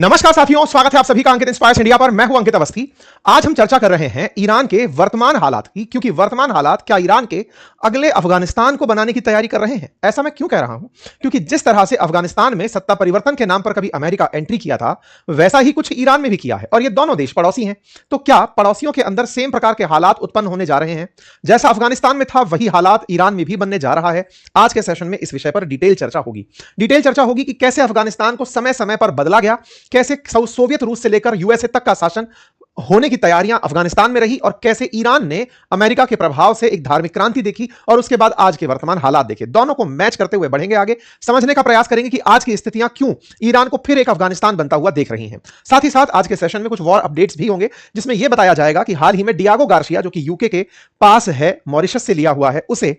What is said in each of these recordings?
नमस्कार साथियों, स्वागत है आप सभी का अंकित इंस्पायर्स इंडिया पर। मैं हूं अंकित अवस्थी। आज हम चर्चा कर रहे हैं ईरान के वर्तमान हालात की, क्योंकि वर्तमान हालात क्या ईरान के अगले अफगानिस्तान को बनाने की तैयारी कर रहे हैं। ऐसा मैं क्यों कह रहा हूं? क्योंकि जिस तरह से अफगानिस्तान में सत्ता परिवर्तन के नाम पर कभी अमेरिका एंट्री किया था, वैसा ही कुछ ईरान में भी किया है, और ये दोनों देश पड़ोसी हैं। तो क्या पड़ोसियों के अंदर सेम प्रकार के हालात उत्पन्न होने जा रहे हैं? जैसा अफगानिस्तान में था वही हालात ईरान में भी बनने जा रहा है। आज के सेशन में इस विषय पर डिटेल चर्चा होगी कि कैसे अफगानिस्तान को समय समय पर बदला गया, कैसे सोवियत रूस से लेकर यूएसए तक का शासन होने की तैयारियां अफगानिस्तान में रही, और कैसे ईरान ने अमेरिका के प्रभाव से एक धार्मिक क्रांति देखी, और उसके बाद आज के वर्तमान हालात देखे। दोनों को मैच करते हुए बढ़ेंगे आगे, समझने का प्रयास करेंगे कि आज की स्थितियां क्यों ईरान को फिर एक अफगानिस्तान बनता हुआ देख रही हैं। साथ ही साथ आज के सेशन में कुछ वॉर अपडेट्स भी होंगे, जिसमें यह बताया जाएगा कि हाल ही में डियागो गार्सिया, जो कि यूके के पास है, मॉरिशस से लिया हुआ है, उसे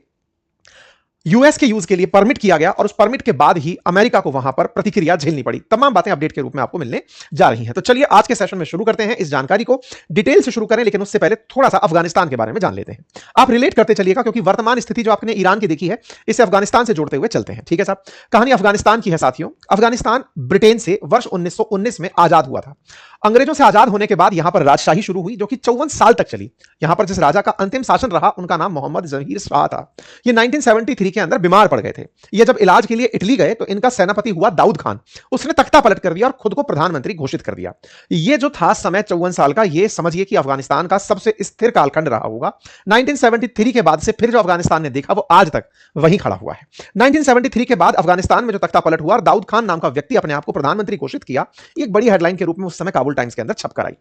यूएस के यूज के लिए परमिट किया गया, और उस परमिट के बाद ही अमेरिका को वहां पर प्रतिक्रिया झेलनी पड़ी। तमाम बातें अपडेट के रूप में आपको मिलने जा रही हैं। तो चलिए आज के सेशन में शुरू करते हैं। इस जानकारी को डिटेल से शुरू करें, लेकिन उससे पहले थोड़ा सा अफगानिस्तान के बारे में जान लेते हैं। आप रिलेट करते चलिएगा, क्योंकि वर्तमान स्थिति जो आपने ईरान की देखी है, इसे अफगानिस्तान से जोड़ते हुए चलते हैं। ठीक है साहब, कहानी अफगानिस्तान की है साथियों। अफगानिस्तान ब्रिटेन से वर्ष 1919 में आजाद हुआ था। अंग्रेजों से आजाद होने के बाद यहां पर राजशाही शुरू हुई, जो कि 54 साल तक चली। यहां पर जिस राजा का अंतिम शासन रहा, उनका नाम मोहम्मद जहीर शाह था। ये 1973 के अंदर बीमार पड़ गए थे। ये जब इलाज के लिए इटली गए, तो इनका सेनापति हुआ दाऊद खान। उसने तख्ता पलट कर दिया और खुद को प्रधानमंत्री घोषित कर दिया। ये जो था समय 54 साल का, ये समझिए कि अफगानिस्तान का सबसे स्थिर कालखंड रहा होगा। 1973 के बाद से फिर जो अफगानिस्तान ने देखा, वो आज तक वहीं खड़ा हुआ है। 1973 के बाद अफगानिस्तान में जो तख्ता पलट हुआ और दाऊद खान नाम का व्यक्ति अपने आप को प्रधानमंत्री घोषित किया, एक बड़ी हेडलाइन के रूप में उस समय काबुल टाइम्स के अंदर छपकर आई।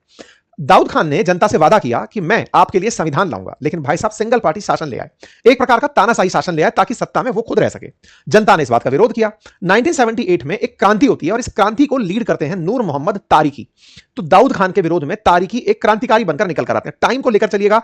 दाऊद खान ने जनता से वादा किया कि मैं आपके लिए संविधान लाऊंगा, लेकिन भाई साहब सिंगल पार्टी शासन ले आए, एक प्रकार का तानाशाही शासन ले आए, ताकि सत्ता में वो खुद रह सके। जनता ने इस बात का विरोध किया। 1978 में एक क्रांति होती है, और इस क्रांति को लीड करते हैं नूर मोहम्मद तारिकी। तो दाऊद खान के विरोध में तारिकी एक क्रांतिकारी बनकर निकल कर आते हैं। टाइम को लेकर चलिएगा,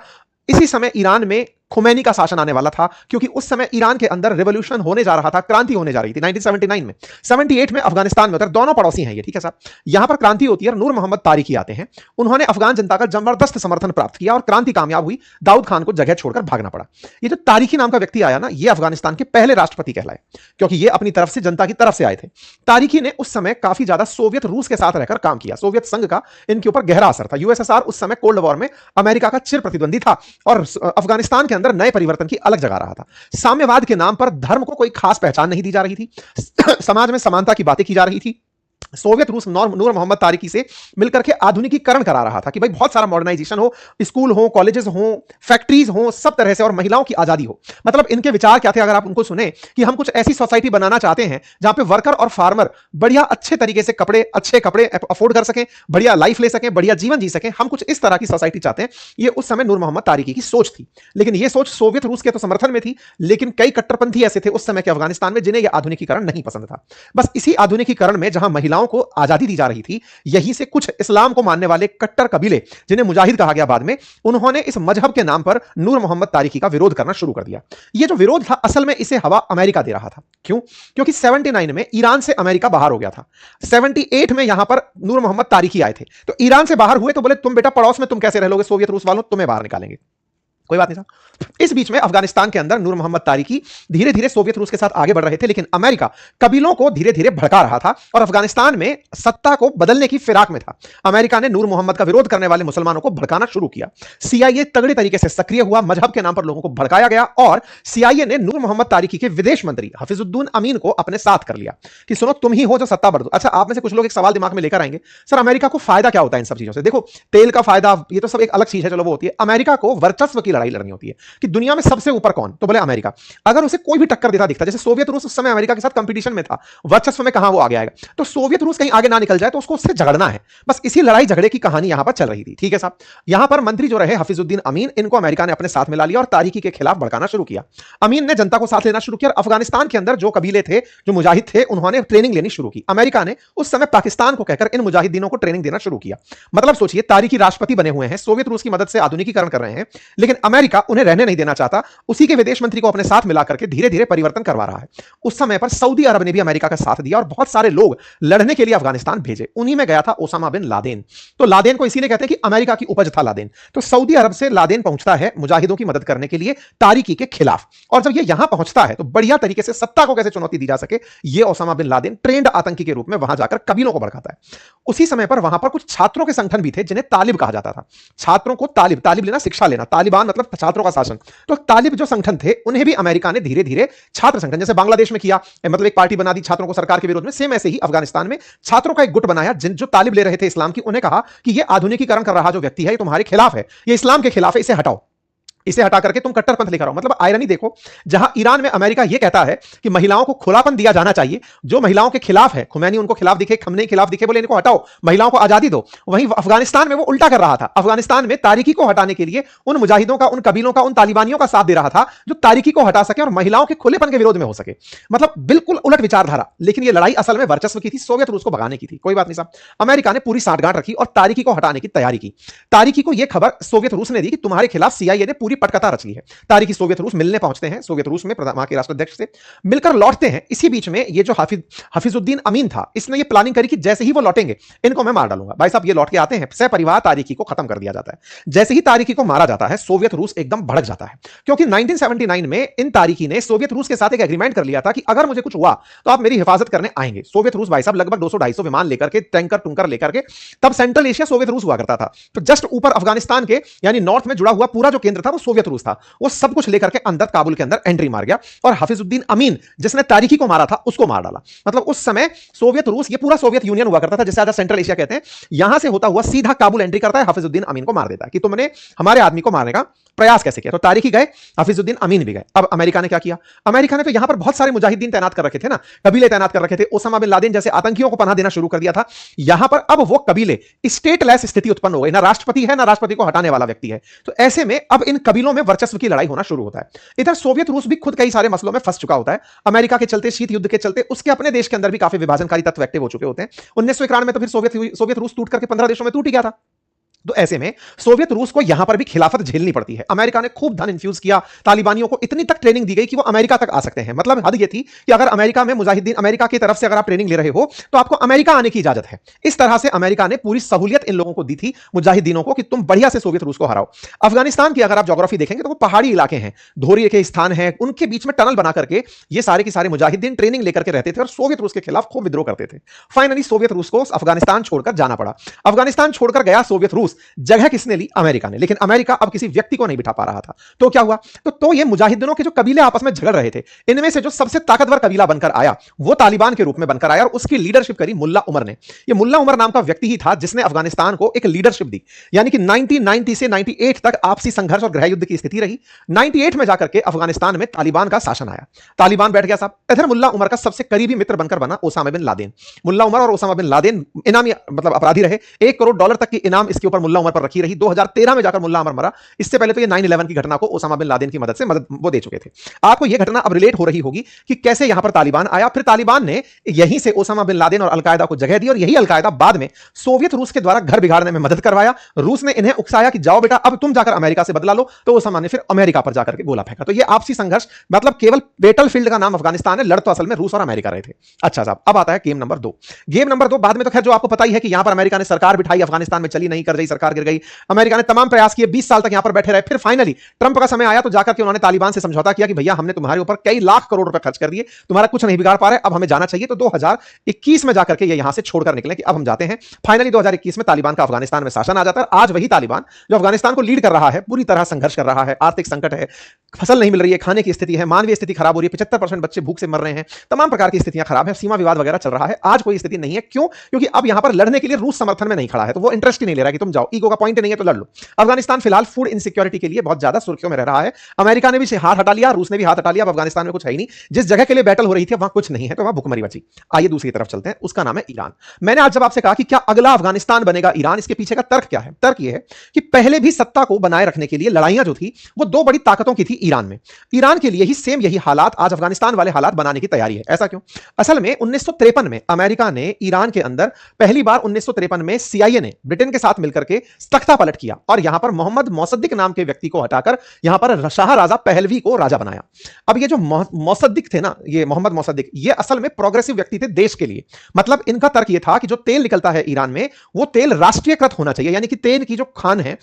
इसी समय ईरान में खुमैनी का शासन आने वाला था, क्योंकि उस समय ईरान के अंदर रिवॉल्यूशन होने जा रहा था, क्रांति होने जा रही थी 1979 में। 78 में अफगानिस्तान में उतर, दोनों पड़ोसी हैं ये, ठीक है साहब। यहां पर क्रांति होती है, नूर मोहम्मद तारिकी आते हैं। उन्होंने अफगान जनता का जबरदस्त समर्थन प्राप्त किया, और क्रांति कामयाब हुई। दाऊद खान को जगह छोड़कर भागना पड़ा। ये जो तारिकी नाम का व्यक्ति आया ना, ये अफगानिस्तान के पहले राष्ट्रपति कहलाए, क्योंकि ये अपनी तरफ से जनता की तरफ से आए थे। तारिकी ने उस समय काफी ज्यादा सोवियत रूस के साथ रहकर काम किया। सोवियत संघ का इनके ऊपर गहरा असर था। यूएसएसआर उस समय कोल्ड वॉर में अमेरिका का चिर प्रतिद्वंदी था, और अफगानिस्तान के अंदर नए परिवर्तन अलग जगह रहा था। साम्यवाद के नाम पर धर्म को कोई खास पहचान नहीं दी जा रही थी। समाज में समानता की बातें की जा रही थी। सोवियत रूस नूर मोहम्मद तारिकी से मिलकर के आधुनिकीकरण करा रहा था, कि भाई बहुत सारा मॉडर्नाइजेशन हो, स्कूल हो, कॉलेजेस हो, फैक्ट्रीज हो, सब तरह से, और महिलाओं की आजादी हो। मतलब इनके विचार क्या थे, अगर आप उनको सुने, कि हम कुछ ऐसी सोसाइटी बनाना चाहते हैं जहां पे वर्कर और फार्मर बढ़िया अच्छे तरीके से अच्छे कपड़े अफोर्ड कर सकें, बढ़िया लाइफ ले सकें, बढ़िया जीवन जी सकें, हम कुछ इस तरह की सोसाइटी चाहते हैं। ये उस समय नूर मोहम्मद तारिकी की सोच थी। लेकिन यह सोच सोवियत रूस के तो समर्थन में थी, लेकिन कई कट्टरपंथी ऐसे थे उस समय के अफगानिस्तान में, जिन्हें यह आधुनिकीकरण नहीं पसंद था। बस इसी आधुनिकीकरण में जहां महिलाओं को आजादी दी जा रही थी, यहीं से कुछ इस्लाम को मानने वाले कट्टर कबीले, जिन्हें मुजाहिद कहा गया बाद में, उन्होंने इस मजहब के नाम पर नूर मोहम्मद तारिकी का विरोध करना शुरू कर दिया। यह जो विरोध था, असल में इसे हवा अमेरिका दे रहा था। क्यों? क्योंकि 79 में ईरान से अमेरिका बाहर हो गया था। 78 में यहां पर नूर मोहम्मद तारिकी आए थे, तो ईरान से बाहर हुए, तो बोले तुम बेटा पड़ोस में तुम कैसे रह लोगे, सोवियत रूस वालों तुम्हें बाहर निकालेंगे। कोई बात नहीं साहब। इस बीच में अफगानिस्तान के अंदर नूर मोहम्मद तारिकी धीरे धीरे सोवियत रूस के साथ आगे बढ़ रहे थे, लेकिन अमेरिका कबीलों को धीरे धीरे भड़का रहा था, और अफगानिस्तान में सत्ता को बदलने की फिराक में था। अमेरिका ने नूर मोहम्मद का विरोध करने वाले मुसलमानों को भड़काना शुरू किया। सीआईए तगड़े तरीके से सक्रिय हुआ, मजहब के नाम पर लोगों को भड़काया गया, और सीआईए ने नूर मोहम्मद तारिकी के विदेश मंत्री हफीजुद्दीन अमीन को अपने साथ कर लिया, कि सुनो तुम ही हो जो सत्ता बढ़ दो। अच्छा, आप में से कुछ लोग एक सवाल दिमाग में लेकर आएंगे, सर अमेरिका को फायदा क्या होता है इन सब चीजों से? देखो, तेल का फायदा ये तो सब एक अलग चीज है, चलो वो होती है। अमेरिका को वर्चस्व की लड़ाई लड़नी होती है, कि दुनिया में सबसे ऊपर कौन, तो बोले अमेरिका। अगर उसे कोई भी टक्कर देता दिखता, जैसे सोवियत रूस उस समय अमेरिका के साथ कंपटीशन में था, वर्चस्व में कहां वो आगे आएगा, तो सोवियत रूस कहीं आगे ना निकल जाए, तो उसको उससे झगड़ना है। बस इसी लड़ाई झगड़े की कहानी यहां पर चल रही थी। ठीक है साहब। यहां पर मंत्री जो रहे हफीजुद्दीन अमीन, इनको अमेरिका ने अपने साथ मिला लिया और तारिकी के खिलाफ भड़काना शुरू किया। अमीन ने जनता को साथ लेना शुरू किया, और अफगानिस्तान के अंदर जो कबीले थे, जो मुजाहिद थे, उन्होंने ट्रेनिंग लेनी शुरू की। अमेरिका ने उस समय पाकिस्तान को कहकर इन मुजाहिदीनों को ट्रेनिंग देना शुरू किया। मतलब सोचिए, तारिकी राष्ट्रपति बने हुए हैं, सोवियत रूस की मदद से आधुनिकीकरण कर रहे हैं, लेकिन अमेरिका उन्हें रहने नहीं देना चाहता, उसी के विदेश मंत्री को अपने साथ मिलाकर के धीरे धीरे परिवर्तन करवा रहा है। उस समय पर सऊदी अरब ने भी अमेरिका का साथ दिया और बहुत सारे लोग लड़ने के लिए अफगानिस्तान भेजे। उन्हीं में गया था ओसामा बिन लादेन। तो लादेन को इसीलिए कहते हैं कि अमेरिका की उपज था लादेन। तो सऊदी अरब से लादेन पहुंचता है मुजाहिदों की मदद करने के लिए तारिकी के खिलाफ, और जब ये यहां पहुंचता है तो बढ़िया तरीके से सत्ता को कैसे चुनौती दी जा सके, ये ओसामा बिन लादेन ट्रेंड आतंकी के रूप में वहां जाकर कबीलों को भड़काता है। उसी समय पर वहां पर कुछ छात्रों के संगठन भी थे जिन्हें तालिब कहा जाता था। छात्रों को तालिब, तालिब लेना शिक्षा लेना, तालिबान मतलब छात्रों का शासन। तो तालिब जो संगठन थे उन्हें भी अमेरिका ने धीरे धीरे छात्र संगठन, जैसे बांग्लादेश में किया, मतलब एक पार्टी बना दी छात्रों को सरकार के विरोध में, सेम ऐसे ही अफगानिस्तान में छात्रों का एक गुट बनाया। जिन जो तालिब ले रहे थे इस्लाम की, उन्हें कहा कि ये आधुनिकीकरण कर रहा जो व्यक्ति है ये तुम्हारे खिलाफ है, ये इस्लाम के खिलाफ है, इसे हटाओ, इसे हटा करके तुम कट्टरपंथ लेकर आओ। मतलब आयरनी देखो, जहां ईरान में अमेरिका यह कहता है कि महिलाओं को खुलापन दिया जाना चाहिए, जो महिलाओं के खिलाफ है, खुमैनी उनको खिलाफ दिखे, खमनेई खिलाफ दिखे, बोले इनको हटाओ, महिलाओं को आजादी दो, वहीं अफगानिस्तान में वो उल्टा कर रहा था। अफगानिस्तान में तारिकी को हटाने के लिए उन मुजाहिदों का, उन कबीलों का, उन तालिबानियों का साथ दे रहा था जो तारिकी को हटा सके और महिलाओं के खुलेपन के विरोध में हो सके। मतलब बिल्कुल उलट विचारधारा। लेकिन यह लड़ाई असल में वर्चस्व की थी, सोवियत रूस को भगाने की थी। कोई बात नहीं साहब, अमेरिका ने पूरी सांठगांठ रखी और तारिकी को हटाने की तैयारी की। तारिकी को यह खबर सोवियत रूस ने दी कि तुम्हारे खिलाफ सीआईए ने पूरी पटकथा रची है। तारिकी सोवियत रूस मिलने पहुंचते हैं, सोवियत रूस में वहां के राष्ट्राध्यक्ष से मिलकर लौटते हैं। इसी बीच में ये जो हफीजुद्दीन अमीन था, इसने ये प्लानिंग करी कि जैसे ही वो लौटेंगे इनको मैं मार डालूंगा। भाई साहब ये लौट के आते हैं, सपरिवार तारिकी को खत्म कर दिया जाता है। जैसे ही तारिकी को मारा जाता है सोवियत रूस एकदम भड़क जाता है, क्योंकि 1979 में इन तारिकी ने सोवियत रूस के साथ एक एग्रीमेंट कर लिया था कि अगर मुझे कुछ हुआ तो आप मेरी हिफाजत करने आएंगे। सोवियत रूस भाई साहब लगभग 200-250 विमान लेकर के, टैंकर टुंकर लेकर के, तब सेंट्रल एशिया सोवियत रूस हुआ करता था। तो जस्ट ऊपर अफगानिस्तान के यानी नॉर्थ में जुड़ा हुआ पूरा जो केंद्र था वो सोवियत रूस था। वो सब कुछ लेकर के अंदर काबुल के अंदर एंट्री मार गया और हफीजुद्दीन अमीन जिसने तारिकी को मारा था उसको मार डाला। मतलब उस समय सोवियत रूस, ये पूरा सोवियत यूनियन हुआ करता था जिसे आज सेंट्रल एशिया कहते हैं, यहां से होता हुआ सीधा काबुल एंट्री करता है, हफीजुद्दीन अमीन को मार देता है कि तुमने हमारे आदमी को मारने का प्रयास कैसे किया। तो तारिकी गए, हफीजुद्दीन अमीन भी गए। अब अमेरिका ने क्या किया, अमेरिका ने तो यहां पर बहुत सारे मुजाहिदीन तैनात कर रखे थे ना, कबीले तैनात कर रखे थे, ओसामा बिन लादेन जैसे आतंकियों को पनाह देना शुरू कर दिया था। यहां पर अब वो कबीले, स्टेटलेस स्थिति उत्पन्न हो गई, ना राष्ट्रपति है ना राष्ट्रपति को हटाने वाला व्यक्ति है। तो ऐसे में अब इन कबीलों में वर्चस्व की लड़ाई होना शुरू होता है। इधर सोवियत रूस भी खुद कई सारे मसलों में फंस चुका होता है। अमेरिका के चलते, शीत युद्ध के चलते उसके अपने देश के अंदर भी काफी विभाजनकारी तत्व एक्टिव हो चुके होते हैं। 1991 में तो फिर सोवियत रूस टूट करके 15 देशों में टूट ही गया था। तो ऐसे में सोवियत रूस को यहां पर भी खिलाफत झेलनी पड़ती है। अमेरिका ने खूब धन इन्फ्यूज किया, तालिबानियों को इतनी तक ट्रेनिंग दी गई कि वो अमेरिका तक आ सकते हैं। मतलब हद ये थी कि अगर अमेरिका में मुजाहिदीन, अमेरिका की तरफ से अगर आप ट्रेनिंग ले रहे हो तो आपको अमेरिका आने की इजाजत है। इस तरह से अमेरिका ने पूरी सहूलियत इन लोगों को दी थी, मुजाहिदीनों को, कि तुम बढ़िया से सोवियत रूस को हराओ। अफगानिस्तान की अगर आप ज्योग्राफी देखेंगे तो वो पहाड़ी इलाके हैं, धोरी के स्थान है, उनके बीच में टनल बना करके ये सारे के सारे मुजाहिदीन ट्रेनिंग लेकर के रहते थे और सोवियत रूस के खिलाफ खूब विद्रोह करते थे। फाइनली सोवियत रूस को अफगानिस्तान छोड़कर जाना पड़ा। अफगानिस्तान छोड़कर गया सोवियत रूस, जगह किसने ली, अमेरिका ने। लेकिन अमेरिका अब किसी व्यक्ति को नहीं बिठा पा रहा था। तो क्या हुआ, तो ये मुजाहिदीनों के जो कबीले आपस में झगड़ रहे थे, इनमें से जो सबसे ताकतवर कबीला बनकर आया वो तालिबान के रूप में बनकर आया और उसकी लीडरशिप करी मुल्ला उमर ने। ये मुल्ला उमर नाम का व्यक्ति ही था जिसने अफगानिस्तान को एक लीडरशिप दी। यानी कि 1990 से 98 तक आपसी संघर्ष और गृह युद्ध की स्थिति रही। 98 में जाकर के अफगानिस्तान में तालिबान का शासन आया, तालिबान बैठ गया साहब। इधर मुल्ला उमर का सबसे करीबी मित्र बनकर बना ओसामा बिन लादेन। मुल्ला उमर और ओसामा बिन लादेन इनामी, मतलब अपराधी रहे। $1 करोड़ तक की इनाम इसके ऊपर मुल्ला उमर पर रखी रही। 2013 में जाकर मुल्ला उमर मरा। इससे पहले तो ये 9/11 की घटना को ओसामा बिन लादेन की मदद से वो दे चुके थे। आपको ये घटना अब रिलेट हो रही होगी कि कैसे यहां पर तालिबान आया, फिर तालिबान ने यहीं से ओसामा बिन लादेन और अलकायदा को जगह दी और यही अलकायदा बाद में सोवियत रूस के द्वारा घर बिगाड़ने में मदद करवाया। रूस ने इन्हें उकसाया कि जाओ बेटा अब तुम जाकर अमेरिका से बदला लो, तो ओसामा ने फिर अमेरिका पर जाकर के गोला फेंका। तो ये आपसी संघर्ष, मतलब केवल बैटलफील्ड का नाम अफगानिस्तान है, लड़ तो असल में रूस और अमेरिका रहे थे। अच्छा साहब, अब आता है गेम नंबर 2। गेम नंबर 2 बाद में तो खैर जो आपको पता ही है कि यहां पर अमेरिका ने सरकार बिठाई, अफगानिस्तान में चली नहीं, कर रही सरकार गिर गई। अमेरिका ने तमाम प्रयास किए, 20 साल तक यहां पर बैठे रहे। फिर फाइनली ट्रंप का समय आया तो जाकर के उन्होंने तालिबान से समझौता किया कि भैया हमने तुम्हारे ऊपर कई लाख करोड़ रुपए खर्च कर दिए, तुम्हारा कुछ नहीं बिगाड़ पा रहे, अब हमें जाना चाहिए। तो 2021 में जाकर के ये यहां से छोड़कर निकले कि अब हम जाते हैं। फाइनली 2021 में तालिबान का अफगानिस्तान में शासन आ जाता है। आज वही तालिबान जो अफगानिस्तान को लीड कर रहा है, पूरी तरह संघर्ष कर रहा है, आर्थिक संकट है, फसल नहीं मिल रही है, खाने की स्थिति है, मानवीय स्थिति खराब हो रही है, 75% बच्चे भूख से मर रहे हैं, तमाम प्रकार की स्थितियां खराब है, सीमा विवाद वगैरह चल रहा है। आज कोई स्थिति नहीं है। क्यों? क्योंकि अब यहां पर लड़ने के लिए रूस समर्थन में नहीं खड़ा है, तो वो इंटरेस्ट ही नहीं ले रहा कि तुम जाओ, ईगो का पॉइंट नहीं है तो लड़ लो। अफगानिस्तान फिलहाल फूड इनसिक्योरिटी के लिए बहुत ज्यादा सुर्खियों में रह रहा है। अमेरिका ने भी हाथ हटा लिया, रूस ने भी हाथ हटा लिया। अब अफगानिस्तान में कुछ है ही नहीं, जिस जगह के लिए बैटल हो रही थी वहां कुछ नहीं है, तो वहां भुखमरी बची। आइए दूसरी तरफ चलते हैं, उसका नाम है ईरान। मैंने आज जब आपसे कहा कि क्या अगला अफगानिस्तान बनेगा ईरान, इसके पीछे का तर्क क्या है? तर्क यह है कि पहले भी सत्ता को बनाए रखने के लिए लड़ाइयां जो थी वो दो बड़ी ताकतों की थी, ईरान में। ईरान के लिए ही सेम यही हालात आज अफगानिस्तान वाले हालात बनाने की तैयारी है। ऐसा क्यों? असल में 1953 में अमेरिका ने ईरान के अंदर पहली बार 1953 में सीआईए ने ब्रिटेन के साथ मिलकर के तख्ता पलट किया और यहां पर मोहम्मद मोसद्दिक नाम के व्यक्ति को हटाकर यहां पर शाह राजा पहलवी को राजा बनाया। अब ये जो मोसद्दिक थे ना, ये मोहम्मद मोसद्दिक, ये असल में प्रोग्रेसिव व्यक्ति थे देश के लिए। मतलब इनका तर्क ये था कि जो तेल निकलता है ईरान में वो तेल राष्ट्रीयकृत होना चाहिए, यानी कि तेल की जो खान है,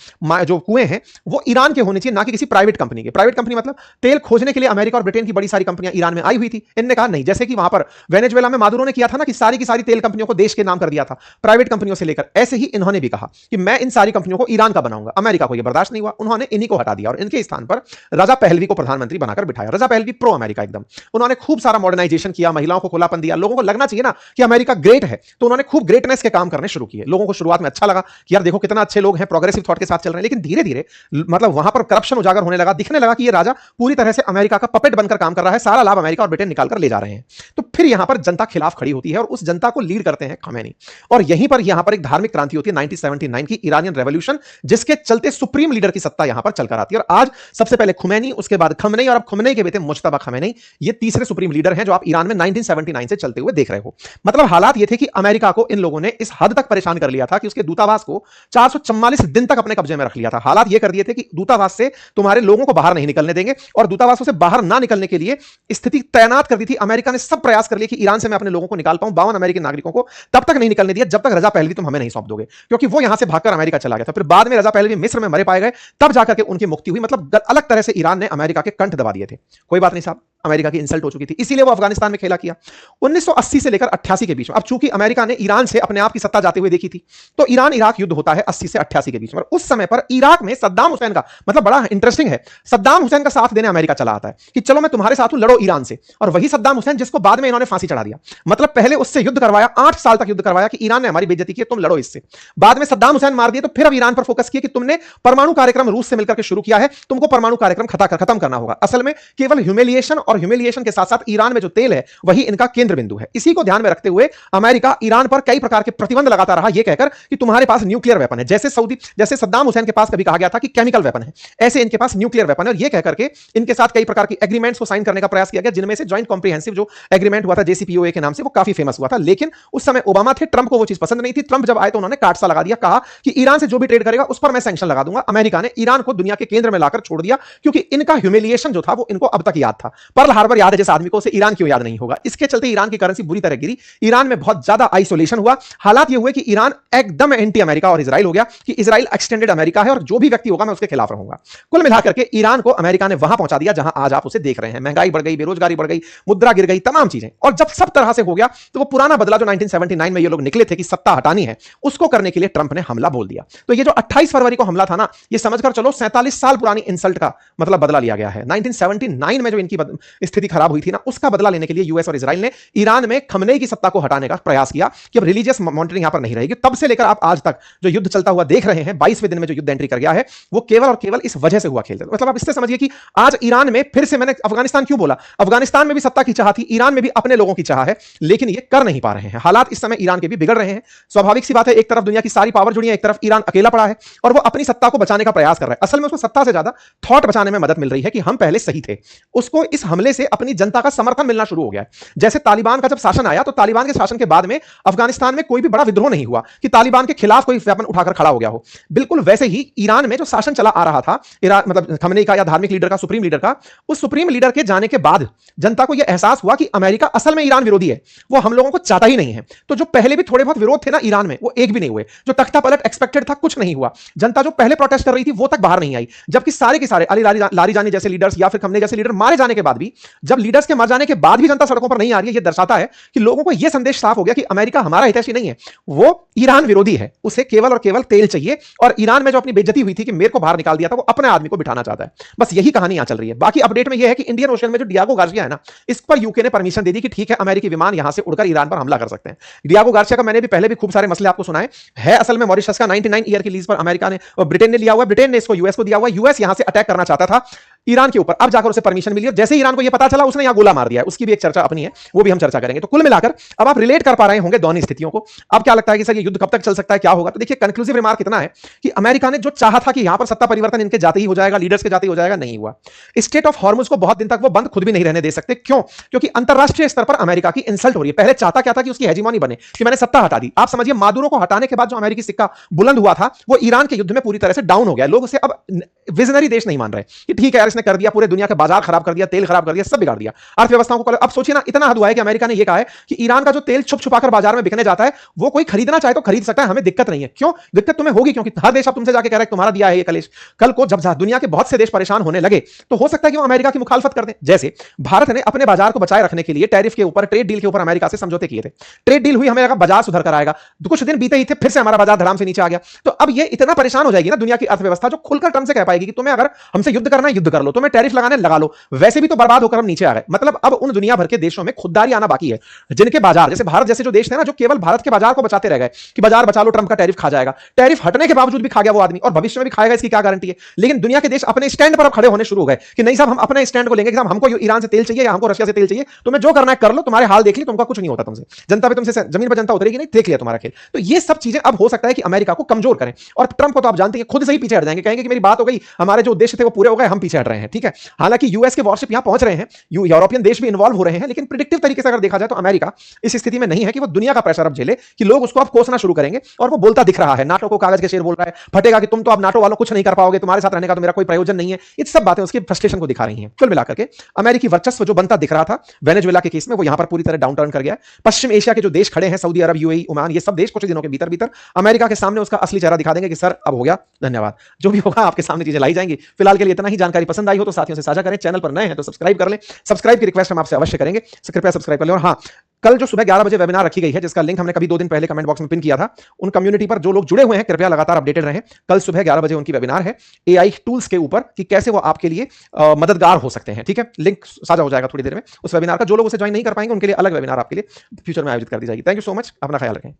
जो कुएं हैं, वो ईरान के होने चाहिए, ना कि किसी प्राइवेट कंपनी के। प्राइवेट कंपनी मतलब तेल खोजने के लिए अमेरिका और ब्रिटेन की बड़ी सारी कंपनियां ईरान में आई हुई थी। इनने कहा नहीं, जैसे कि वहां पर वेनेजुएला में मादुरो ने किया था ना कि सारी की सारी तेल कंपनियों को देश के नाम कर दिया था प्राइवेट कंपनियों से लेकर, ऐसे ही इन्होंने भी कहा कि मैं इन सारी कंपनियों को ईरान का बनाऊंगा। अमेरिका को यह बर्दाश्त नहीं हुआ, उन्होंने इन्हीं को हटा दिया और इनके स्थान पर रजा पहलवी को प्रधानमंत्री बनाकर बिठाया। रजा पहलवी प्रो अमेरिका एकदम, उन्होंने खूब सारा मॉडर्नाइजेशन किया, महिलाओं को खुलापन दिया। लोगों को लगना चाहिए ना कि अमेरिका ग्रेट है, तो उन्होंने खूब ग्रेटनेस के काम करने शुरू किए। लोगों को शुरुआत में अच्छा लगा कि यार देखो कितना अच्छे लोग हैं, प्रोग्रेसिव थॉट के साथ चल रहे हैं, लेकिन धीरे धीरे मतलब वहां पर करप्शन उजागर होने लगा, दिखने लगा कि ये राजा पूरी तरह से अमेरिका का पपेट बनकर काम कर रहा है, सारा लाभ अमेरिका और ब्रिटेन निकालकर ले जा रहे हैं। तो फिर यहां पर जनता खिलाफ खड़ी होती है और उस जनता को लीड करते हैं खमेनी, और यहीं पर एक धार्मिक क्रांति होती है 1979 की ईरानियन रेवोल्यूशन, जिसके चलते सुप्रीम लीडर की सत्ता यहां पर चलकर आती है। और आज सबसे पहले खुमैनी, उसके बाद खमनेई और अब खुमनेई के बेटे मुज्तबा खमनेई, ये तीसरे सुप्रीम लीडर हैं जो आप ईरान में 1979 से चलते हुए देख रहे हो। मतलब हालात ये थे कि अमेरिका को इन लोगों ने इस हद तक परेशान कर लिया था कि उसके दूतावास को 444 दिन तक अपने कब्जे में रख लिया था। हालात ये कर दिए थे कि दूतावास से तुम्हारे लोगों को बाहर नहीं निकलने देंगे, और दूतावासों से बाहर ना निकलने के लिए स्थिति तैनात कर दी थी। अमेरिका ने सब प्रयास कर लिए कि ईरान से मैं अपने लोगों को निकाल पाऊं। 52 अमेरिकी नागरिकों को तब तक नहीं निकलने दिया जब तक रजा पहलवी तुम हमें नहीं सौंप दोगे, क्योंकि वो यहां से भागकर अमेरिका चला गया था। फिर बाद में रजा पहलवी मिस्र में मरे पाए गए, तब जाकर के उनकी मुक्ति हुई। मतलब अलग तरह से ईरान ने अमेरिका के कंठ दबा दिए थे। कोई बात नहीं साहब, अमेरिका की इंसल्ट हो चुकी थी, इसीलिए वो अफगानिस्तान में खेला किया। 1980 से लेकर 88 के बीच में, अब चूंकि अमेरिका ने ईरान से अपने आप की सत्ता जाते हुए देखी थी, तो ईरान इराक युद्ध होता है 80 से 88 के बीच में। और उस समय पर इराक में सद्दाम हुसैन का, मतलब बड़ा इंटरेस्टिंग है, सद्दाम हुसैन का साथ देने अमेरिका चला आता है कि चलो मैं तुम्हारे साथ हूं, लड़ो ईरान से। और वही सद्दाम हुसैन जिसको बाद में इन्होंने फांसी चढ़ा दिया। मतलब पहले उससे युद्ध करवाया, 8 साल तक युद्ध करवाया कि ईरान ने हमारी बेइज्जती की, तुम लड़ो इससे। बाद में सद्दाम हुसैन मार दिए, तो फिर अब ईरान पर फोकस किया कि तुमने परमाणु कार्यक्रम रूस से मिलकर के शुरू किया है, तुमको परमाणु कार्यक्रम खत्म करना होगा। असल में केवल ह्यूमिलिएशन और ह्यूमिलिएशन के साथ साथ ईरान में जो तेल है वही इनका केंद्र बिंदु है। इसी को ध्यान में रखते हुए अमेरिका ईरान पर कई प्रकार के प्रतिबंध लगाता रहा, यह कहकर कि तुम्हारे पास न्यूक्लियर वेपन है। जैसे सद्दाम हुसैन के पास कभी कहा गया था कि केमिकल वेपन है, ऐसे इनके पास न्यूक्लियर वेपन है। और यह कहकर के इनके साथ कई प्रकार की एग्रीमेंट्स को साइन करने का प्रयास किया गया, जिनमें से जॉइंट कॉम्प्रिहेंसिव जो एग्रीमेंट हुआ था JCPOA के नाम से, वो काफी फेमस हुआ था। लेकिन उस समय ओबामा थे, ट्रंप को वो चीज पसंद नहीं थी। ट्रंप जब आए तो उन्होंने काट सा लगा दिया, कहा कि ईरान से जो भी ट्रेड करेगा उस पर मैं सैंक्शन लगा दूंगा। अमेरिका ने ईरान को दुनिया के केंद्र में लाकर छोड़ दिया, क्योंकि इनका ह्यूमिलिएशन जो था वो इनको अब तक याद था। पर्ल हार्बर याद है जिस आदमी को, उसे ईरान क्यों याद नहीं होगा। इसके चलते ईरान की करेंसी बुरी तरह गिरी, ईरान में बहुत ज्यादा आइसोलेशन हुआ। हालात ये हुए कि ईरान एकदम एंटी अमेरिका और इजराइल हो गया कि इजराइल एक्सटेंडेड अमेरिका है और जो भी व्यक्ति होगा मैं उसके खिलाफ रहूंगा। कुल मिलाकर के ईरान को अमेरिका ने वहां पहुंचा दिया जहां आज आप उसे देख रहे हैं। महंगाई बढ़ गई, बेरोजगारी बढ़ गई, मुद्रा गिर गई, तमाम चीजें। और जब सब तरह से हो गया तो वो पुराना बदला जो 1979 में ये लोग निकले थे कि सत्ता हटानी है, उसको करने के लिए ट्रंप ने हमला बोल दिया। तो ये जो 28 फरवरी को हमला था ना, ये समझकर चलो 47 साल पुरानी इंसल्ट का मतलब बदला लिया गया है। 1979 में जो इनकी स्थिति खराब हुई थी ना, उसका बदला लेने के लिए यूएस और इजराइल ने ईरान में खमनेई की सत्ता को हटाने का प्रयास किया कि अब रिलीजियस मॉनिटरिंग यहां पर नहीं रहेगी। तब से लेकर आप आज तक जो युद्ध चलता हुआ देख रहे हैं, 22वें दिन में जो युद्ध एंट्री कर गया है, वो केवल और केवल इस वजह से हुआ खेल। मतलब आप इससे समझिए कि आज ईरान में फिर से, मैंने अफगानिस्तान क्यों बोला, अफगानिस्तान में भी सत्ता की चाह थी, ईरान में भी अपने लोगों की चाह है, लेकिन ये कर नहीं पा रहे हैं। हालात इस समय ईरान के भी बिगड़ रहे हैं। स्वाभाविक सी बात है, एक तरफ दुनिया की सारी पावर जुड़ी है, एक तरफ ईरान अकेला पड़ा है और वो अपनी सत्ता को बचाने का प्रयास कर रहा है। असल में उसको सत्ता से ज्यादा थॉट बचाने में मदद मिल रही है कि हम पहले सही थे। उसको इस हमले से अपनी जनता का समर्थन मिलना शुरू हो गया है। जैसे तालिबान का जब शासन आया, तो तालिबान के शासन के बाद में अफगानिस्तान में कोई भी बड़ा विद्रोह नहीं हुआ कि तालिबान के खिलाफ कोई वेपन उठाकर खड़ा हो गया हो। बिल्कुल वैसे ही ईरान में जो शासन चला आ रहा था, मतलब खमनेई का या धार्मिक लीडर का, सुप्रीम लीडर का, उस सुप्रीम लीडर के जाने के बाद जनता को यह एहसास हुआ कि अमेरिका असल में ईरान विरोधी है, वो हम लोगों को चाहता ही नहीं है। तो जो पहले भी थोड़े बहुत विरोध थे ना ईरान में, वो एक भी नहीं हुए। जो तख्ता पलट एक्सपेक्टेड था, कुछ नहीं हुआ। जनता जो पहले प्रोटेस्ट कर रही थी वो तक बाहर नहीं आई, जबकि सारे के सारे अली लारीजानी जैसे लीडर्स या फिर खमनेई जैसे लीडर मारे जाने के बाद भी, जब लीडर्स के मर जाने के बाद भी जनता सड़कों पर नहीं आ रही है, यह दर्शाता है कि लोगों को यह संदेश साफ हो गया कि अमेरिका हमारा हितैषी नहीं है, वो ईरान विरोधी है। उसे केवल और केवल तेल चाहिए, और ईरान में जो अपनी बेइज्जती हुई थी कि मेरे को बाहर निकाल दिया था, वो अपने आदमी को बिठाना चाहता है। बस यही कहानी यहां चल रही है। बाकी अपडेट में यह है कि इंडियन ओशन में जो डियागो गार्सिया है ना, इस पर यूके ने परमिशन दे दी कि ठीक है, अमेरिकी विमान यहां से उड़कर ईरान पर हमला कर सकते हैं। डियागो गार्सिया का मैंने भी पहले भी खूब सारे मसले आपको सुनाए है। असल में मॉरिशस का 99 ईयर की लीज पर अमेरिका ने और ब्रिटेन ने लिया हुआ है। ब्रिटेन ने इसको यूएस को दिया हुआ है। यूएस यहां से अटैक करना चाहता था। ईरान के ऊपर अब जाकर उसे परमिशन मिली, और जैसे ईरान को यह पता चला उसने यहां गोला मार दिया, उसकी भी एक चर्चा अपनी है, वो भी हम चर्चा करेंगे। तो कुल मिलाकर अब आप रिलेट कर पा रहे होंगे दोनों स्थितियों को। अब क्या लगता है कि सर ये युद्ध कब तक चल सकता है, क्या होगा? तो देखिए कंक्लूसिव रिमार्क इतना है कि अमेरिका ने जो चाहा था कि यहां पर सत्ता परिवर्तन इनके जाते ही हो जाएगा, लीडर्स के जाते ही हो जाएगा, नहीं हुआ। स्टेट ऑफ हॉर्मुज को बहुत दिन तक वो बंद खुद भी नहीं रहने दे सकते। क्यों? क्योंकि अंतरराष्ट्रीय स्तर पर अमेरिका की इंसल्ट हो रही है। पहले चाहता क्या था कि उसकी हेजीमोनी बने, कि मैंने सत्ता हटा दी। आप समझिए मादुरो को हटाने के बाद जो अमेरिकी सिक्का बुलंद हुआ था वो ईरान के युद्ध में पूरी तरह से डाउन हो गया। लोग उसे अब विजनरी देश नहीं मान रहे कि ठीक है यार इसने कर दिया, पूरे दुनिया के बाजार खराब कर दिया, तेल खराब कर दिया, सब बिगाड़ दिया, अर्थव्यवस्थाओं को। अब सोचिए ना, इतना हद हुआ है कि अमेरिका ने यह कहा है कि ईरान का जो तेल छुप छुपाकर बाजार में बिकने जाता है वो कोई खरीदना चाहे तो खरीद सकता है, हमें दिक्कत नहीं है। क्यों दिक्कत तुम्हें होगी? क्योंकि हर देश अब तुमसे जाके कह रहा है तुम्हारा दिया है ये कलेश। कल को जब दुनिया के बहुत से देश परेशान होने लगे तो हो सकता है कि वो अमेरिका की मुखालफत कर दें। जैसे भारत ने अपने बाजार को बचाए रखने के लिए टैरिफ के ऊपर, ट्रेड डील के ऊपर अमेरिका से समझौते किए थे। ट्रेड डील हुई, हमें लगा बाजार सुधर कर आएगा, तो कुछ दिन बीते ही थे फिर से हमारा बाजार धड़ाम से नीचे आ गया। तो अब ये इतना परेशान हो जाएगी ना दुनिया की अर्थव्यवस्था, जो खुलकर टर्म से कह पाएगी कि तुम्हें अगर हमसे युद्ध करना है युद्ध कर लो, तुम्हें टैरिफ लगाने लगा लो, वैसे भी तो बर्बाद होकर हम नीचे आ गए। मतलब अब उन दुनिया भर के देशों में खुददारी आना बाकी है, जिनके बाजार, जैसे भारत जैसे जो देश थे ना, जो केवल भारत के बाजार को बचाते रह गए कि बाजार बचा लो, ट्रंप का टैरिफ खा जाएगा। टैरिफ हटने के बावजूद भी खा गया वो आदमी, और भविष्य में भी खाएगा, इसकी क्या गारंटी है? लेकिन दुनिया के देश अपने स्टैंड पर अब खड़े होने शुरू हो गए कि नहीं साहब हम अपने स्टैंड को लेंगे, कि हमको ईरान से तेल चाहिए या हमको रशिया से तेल चाहिए, तुम्हें जो करना है कर लो, तुम्हारे हाल देख ली, तुमको कुछ नहीं होता तुमसे, जनता पे तुमसे जमीन पर जनता उतरेगी नहीं, देख लिया तुम्हारा खेल। तो ये सब चीजें अब हो सकता है कि अमेरिका को कमजोर करें, और ट्रंप को तो आप जानते हैं खुद से ही पीछे हट जाएंगे, कहेंगे कि मेरी बात हो गई, हमारे जो उद्देश्य थे वो पूरे हो गए, हम पीछे हट रहे हैं। ठीक है, हालांकि यूएस के वॉरशिप यहां पहुंच रहे हैं, यूरोपियन देश भी इन्वॉल्व हो रहे हैं, लेकिन प्रिडिक्टिव तरीके से अगर देखा जाए तो अमेरिका इस स्थिति में नहीं है कि वो दुनिया का प्रेशर अब झेले, कि लोग उसको अब कोसना शुरू करेंगे। और वो बोलता दिख रहा है, नाटो को कागज के शेर बोल रहा है, फटेगा कि तुम तो अब नाटो वालों कुछ नहीं कर पाओगे, तुम्हारे साथ रहने का तो मेरा कोई प्रयोजन नहीं है। ये सब बातें उसकी फ्रस्ट्रेशन को दिखा रही हैं। कुल मिलाकर के अमेरिकी वर्चस्व जो बनता दिख रहा था वेनेजुएला के केस में, वो यहां पर पूरी तरह डाउन टर्न कर गया है। पश्चिम एशिया के जो देश खड़े हैं, सऊदी अरब, यूएई, ओमान, ये सब देश कुछ दिनों के भीतर भीतर अमेरिका के सामने उसका असली चेहरा दिखा देंगे कि सर अब हो गया, धन्यवाद। जो भी होगा आपके सामने चीजें लाई जाएंगी। फिलहाल के लिए इतना ही। जानकारी पसंद आई हो तो साथियों से साझा करें, चैनल पर नए हैं तो सब्सक्राइब कर लें, सब्सक्राइब की रिक्वेस्ट हम आपसे अवश्य करेंगे, कृपया सब्सक्राइब कर लें। और हाँ, कल जो सुबह 11 बजे वेबिनार रखी गई है, जिसका लिंक हमने कभी 2 दिन पहले कमेंट बॉक्स में पिन किया था, उन कम्युनिटी पर जो लोग जुड़े हुए हैं कृपया लगातार अपडेटेड रहें। कल सुबह 11 बजे उनकी वेबिनार है एआई टूल्स के ऊपर, कि कैसे वो आपके लिए मददगार हो सकते हैं। ठीक है, लिंक साझा हो जाएगा थोड़ी देर में उस वेबिनार का। जो लोग उसे ज्वाइन नहीं कर पाएंगे उनके लिए अलग वेबिनार आपके लिए फ्यूचर में आयोजित कर दी जाएगी। थैंक यू सो मच, अपना ख्याल रखें।